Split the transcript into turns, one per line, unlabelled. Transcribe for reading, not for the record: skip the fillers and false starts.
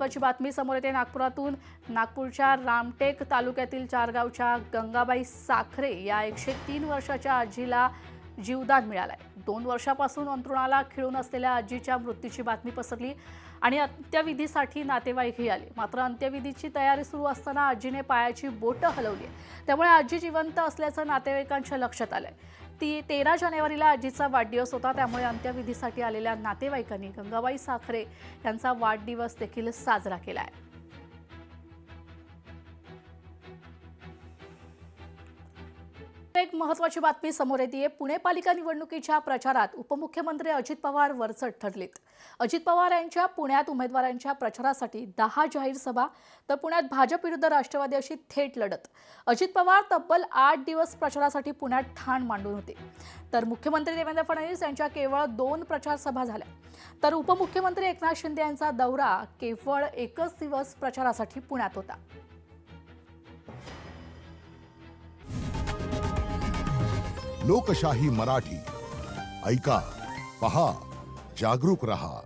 महत्त्वाची बातमी समोर येते नागपुरातून। नागपूरच्या रामटेक तालुक्यातील चारगावच्या गंगाबाई साखरे या 103 वर्षाच्या आजीला जीवदान मिळालंय। 2 वर्षापासून अंथरुणाला खिळून असलेल्या आजीच्या मृत्यूची बातमी पसरली आणि अंत्यविधीसाठी नातेवाईकही आले। मात्र अंत्यविधीची तयारी सुरू असताना आजीने पायाची बोटं हलवली, त्यामुळे आजी जिवंत असल्याचं नातेवाईकांच्या लक्षात आलंय। 13 जानेवारीला आजीचा वाढदिवस होता, त्यामुळे अंत्यविधीसाठी आलेल्या नातेवाईकांनी गंगाबाई साखरे यांचा वाढदिवस देखील साजरा केलाय। एक महत्त्वाची बातमी समोर येते। पुणे पालिका निवडणुकीच्या प्रचारात उपमुख्यमंत्री अजित पवार वरचढ ठरलेत। अजित पवार यांच्या पुण्यात उमेदवारांच्या प्रचारासाठी 10 जाहीर सभा, तर पुण्यात भाजप विरुद्ध राष्ट्रवादी अशी थेट लढत। अजित पवार तब्बल 8 दिवस प्रचारासाठी पुण्यात ठाण मांडून होते, तर मुख्यमंत्री देवेंद्र फडणवीस यांच्या केवळ 2 प्रचार सभा झाल्या। तर उपमुख्यमंत्री एकनाथ शिंदे यांचा दौरा केवळ 1च दिवस प्रचारासाठी पुण्यात होता।
लोकशाही मराठी ऐका, पहा, जागरूक रहा।